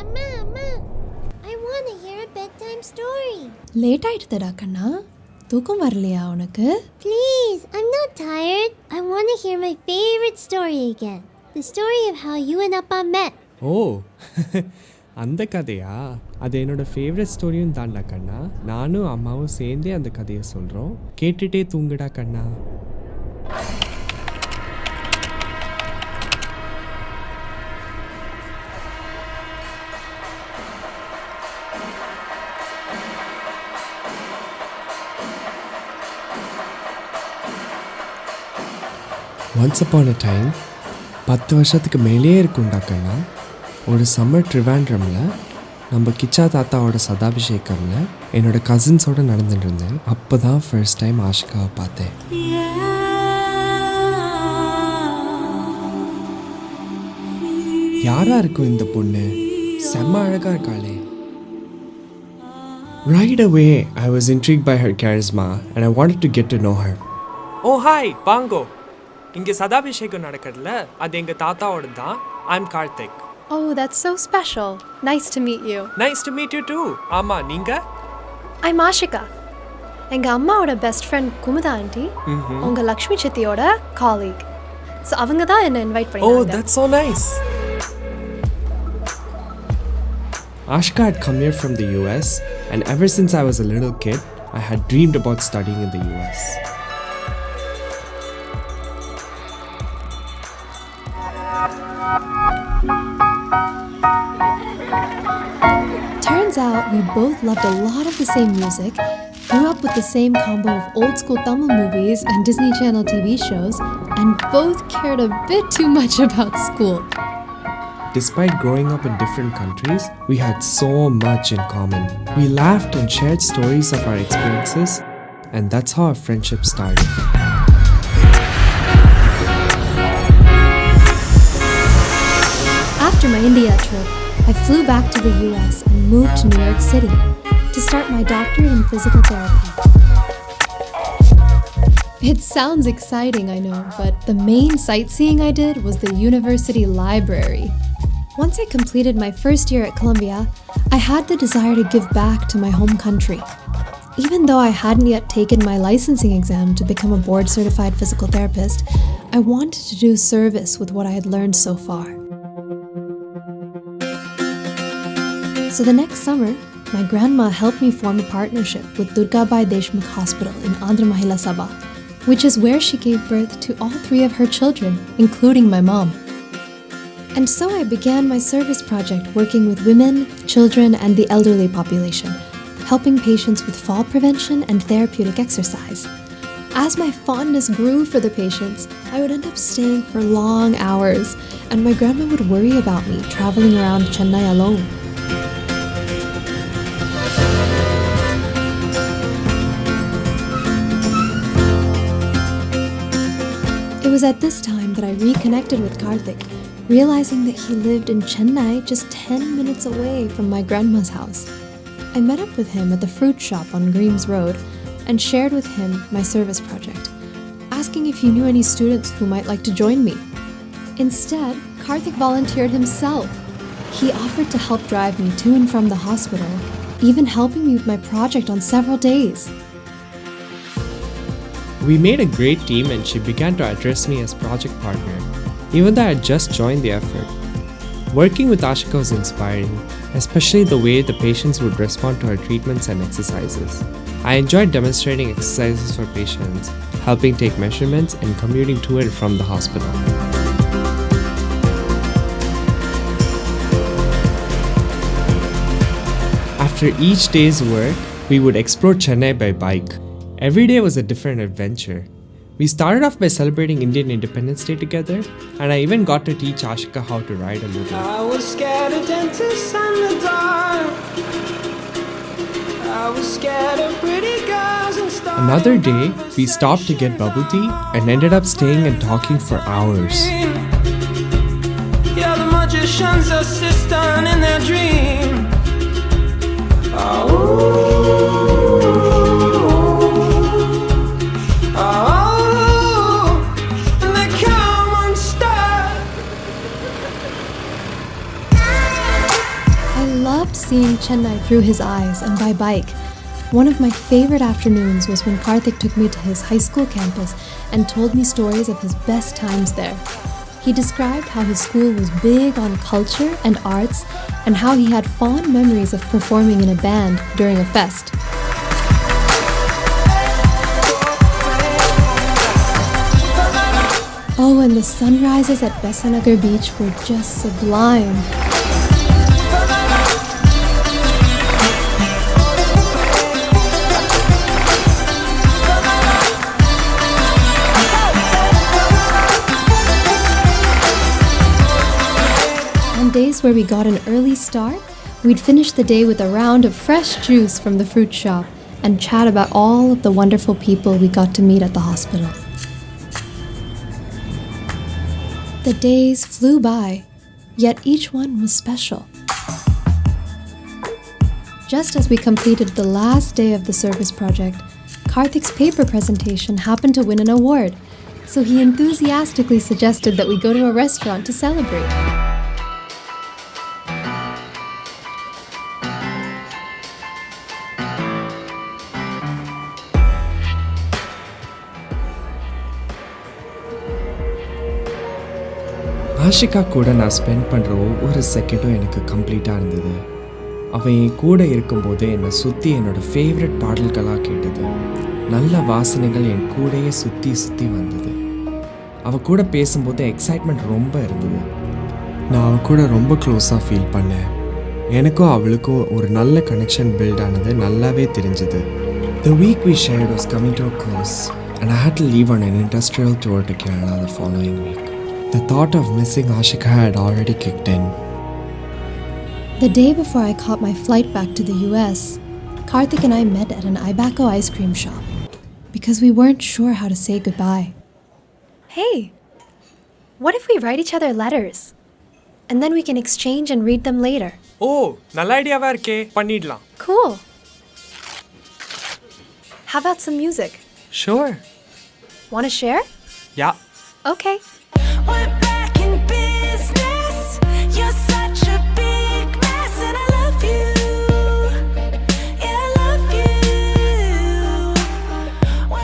Amma, I want to hear a bedtime story. Late ஆயிடுதடா கண்ணா. தூக்கம் வரலையா உனக்கு? Please, I'm not tired. I want to hear my favorite story again. The story of how you and Appa met. ஓ அந்த கதையா? அது என்னோட favourite ஸ்டோரியும் தான்டா கண்ணா. நானும் அம்மாவும் சேர்ந்தே அந்த கதையை சொல்கிறோம். கேட்டுட்டே தூங்குடா கண்ணா. ஒன்ஸ் அப்பான் அ டைம் 10 வருஷத்துக்கு மேலேயே இருக்கும்டா கண்ணா. ஒரு சம்மர் ட்ரிவாண்ட்ரமில் நம்ம கிச்சா தாத்தாவோட சதாபிஷேகமில் என்னோடய கசின்ஸோடு நடந்துட்டு இருந்தேன். அப்போ தான் ஃபர்ஸ்ட் டைம் ஆஷிகாவை பார்த்தேன். யாராக இருக்கும் இந்த பொண்ணு? செம்ம அழகாக இருக்காளே. Right away, I was intrigued by her charisma and I wanted to get to know her. Oh hi வாங்கோ. இங்கே சதாபிஷேகம் நடக்கிறதுல அது எங்கள் தாத்தாவோட தான். I'm Karthik. Oh, that's so special. Nice to meet you. Nice to meet you too. ஆமாம், நீங்கள்? I'm Aashika. எங்கள் அம்மாவோட பெஸ்ட் ஃப்ரெண்ட் குமுதா ஆண்டி உங்கள் லக்ஷ்மி சித்தியோட காலீக். ஸோ அவங்க தான் என்னை இன்வைட் ஓ பண்ணி. That's so nice. Aashika had come here from the US, and ever since I was a little kid, I had dreamed about studying in the US. Turns out we both loved a lot of the same music, grew up with the same combo of old school Tamil movies and Disney Channel TV shows, and both cared a bit too much about school. Despite growing up in different countries, we had so much in common. We laughed and shared stories of our experiences, and that's how our friendship started. After my India trip, I flew back to the US and moved to New York City to start my doctorate in physical therapy. It sounds exciting, I know, but the main sightseeing I did was the university library. Once I completed my first year at Columbia, I had the desire to give back to my home country. Even though I hadn't yet taken my licensing exam to become a board-certified physical therapist, I wanted to do service with what I had learned so far. So the next summer, my grandma helped me form a partnership with Durgabai Deshmukh Hospital in Andhra Mahila Sabha, which is where she gave birth to all 3 of her children, including my mom. And so I began my service project working with women, children, and the elderly population, helping patients with fall prevention and therapeutic exercise. As my fondness grew for the patients, I would end up staying for long hours, and my grandma would worry about me traveling around Chennai alone. It was at this time that I reconnected with Karthik, realizing that he lived in Chennai just 10 minutes away from my grandma's house. I met up with him at the fruit shop on Greaves Road and shared with him my service project, asking if he knew any students who might like to join me. Instead, Karthik volunteered himself. He offered to help drive me to and from the hospital, even helping me with my project on several days. We made a great team and she began to address me as project partner, even though I had just joined the effort. Working with Aashika was inspiring, especially the way the patients would respond to her treatments and exercises. I enjoyed demonstrating exercises for patients, helping take measurements, and commuting to and from the hospital. After each day's work, we would explore Chennai by bike. Every day was a different adventure. We started off by celebrating Indian Independence Day together, and I even got to teach Aashika how to ride a little. I was scared of dentists and the dark. I was scared of pretty girls and stuff. Another day, we stopped to get bubble tea and ended up staying and talking for hours. Yeah, the magicians assist done in their dream. Oh. I loved seeing Chennai through his eyes and by bike. One of my favorite afternoons was when Karthik took me to his high school campus and told me stories of his best times there. He described how his school was big on culture and arts and how he had fond memories of performing in a band during a fest. Oh, and the sunrises at Besanagar Beach were just sublime. On days where we got an early start, we'd finish the day with a round of fresh juice from the fruit shop and chat about all of the wonderful people we got to meet at the hospital. The days flew by, yet each one was special. Just as we completed the last day of the service project, Karthik's paper presentation happened to win an award, so he enthusiastically suggested that we go to a restaurant to celebrate. Ashika கூட நான் spend பண்ணுற ஒவ்வொரு செகண்டும் எனக்கு கம்ப்ளீட்டாக இருந்தது. அவன் என் கூட இருக்கும்போது என்னை சுற்றி என்னோடய ஃபேவரட் பாடல்களாக கேட்டது. நல்ல வாசனைகள் என் கூடையே சுற்றி சுற்றி வந்தது. அவள் கூட பேசும்போது எக்ஸைட்மெண்ட் ரொம்ப இருந்தது. நான் அவள் கூட ரொம்ப க்ளோஸாக ஃபீல் பண்ணேன். எனக்கும் அவளுக்கும் ஒரு நல்ல கனெக்ஷன் பில்ட் ஆனது நல்லாவே தெரிஞ்சது. The week we shared was coming to a close and I had to leave on an industrial tour to Kerala the following week. The thought of missing Aashika had already kicked in. The day before I caught my flight back to the US, Karthik and I met at an Ibako ice cream shop because we weren't sure how to say goodbye. Hey, what if we write each other letters? And then we can exchange and read them later. ஓ நல்ல ஐடியாவாக இருக்கே, பண்ணிடலாம். Cool. How about some music? Sure. Want to share? Yeah. Okay. We're back in business. You're such a big mess, and I love you. Yeah, I love you.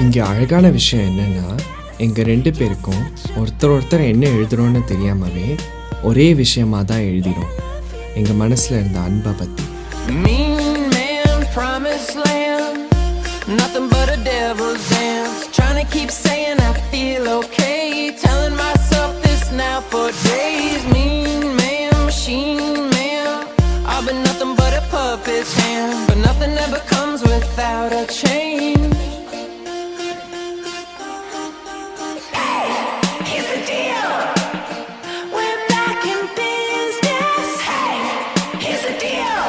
இங்கே அழகான விஷயம் என்னென்னா, எங்கள் 2 பேருக்கும் ஒருத்தர் என்ன எழுதுகிறோன்னு தெரியாமவே ஒரே விஷயமாக தான் எழுதிடும். எங்கள் மனசில் இருந்த அன்பை பற்றி. Mean man, promised land, nothing but a devil's dance. Trying to keep saying I feel okay, telling myself this now for days. Mean man, machine man, I've been nothing but a puppet's hand, but nothing ever comes without a change. Hey, here's the deal. We're back in business. Hey, here's the deal.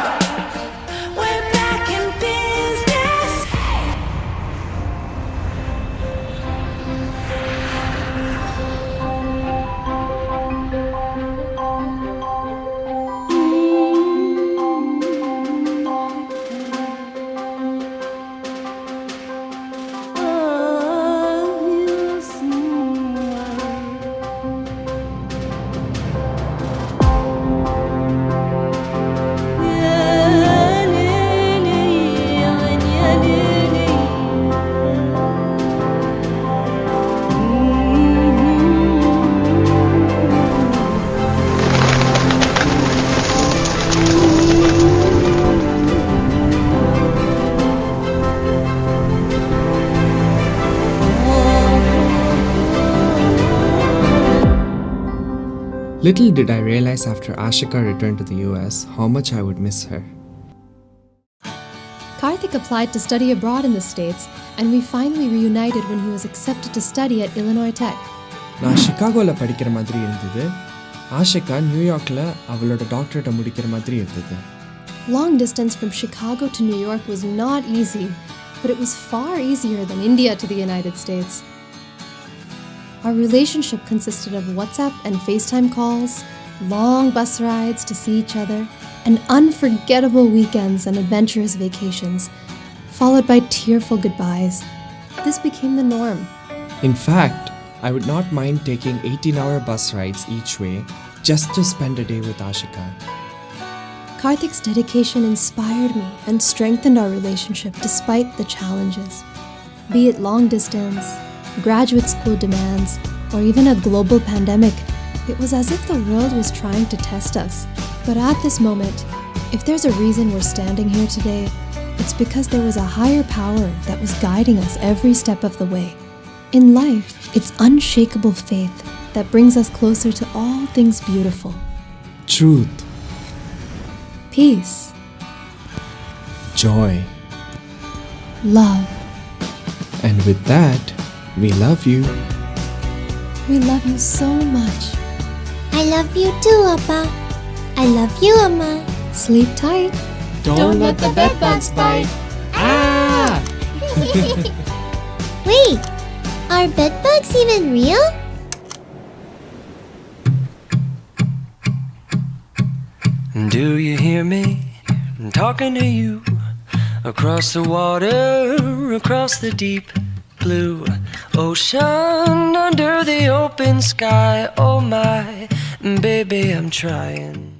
We're back in business. Little did I realize after Aashika returned to the US how much I would miss her. Karthik applied to study abroad in the States, and we finally reunited when he was accepted to study at Illinois Tech. நான் சிகாகோவில் படிக்கிற மாதிரி இருந்தது. ஆஷிகா நியூயார்க்கில் அவளோட டாக்டரேட்டை முடிக்கிற மாதிரி இருந்தது. Long distance from Chicago to New York was not easy, but it was far easier than India to the United States. Our relationship consisted of WhatsApp and FaceTime calls, long bus rides to see each other, and unforgettable weekends and adventurous vacations, followed by tearful goodbyes. This became the norm. In fact, I would not mind taking 18-hour bus rides each way just to spend a day with Aashika. Karthik's dedication inspired me and strengthened our relationship despite the challenges. Be it long distance, graduate school demands, or even a global pandemic, it was as if the world was trying to test us. But at this moment, if there's a reason we're standing here today, it's because there was a higher power that was guiding us every step of the way. In life, it's unshakable faith that brings us closer to all things beautiful. Truth, Peace, joy, love. and with that, we love you. We love you so much. I love you too, Appa. I love you, Amma. Sleep tight. Don't let the bedbugs bite. Ah! Wait, are bedbugs even real? Do you hear me? I'm talking to you across the water, across the deep blue ocean, under the open sky. Oh my, baby, I'm trying.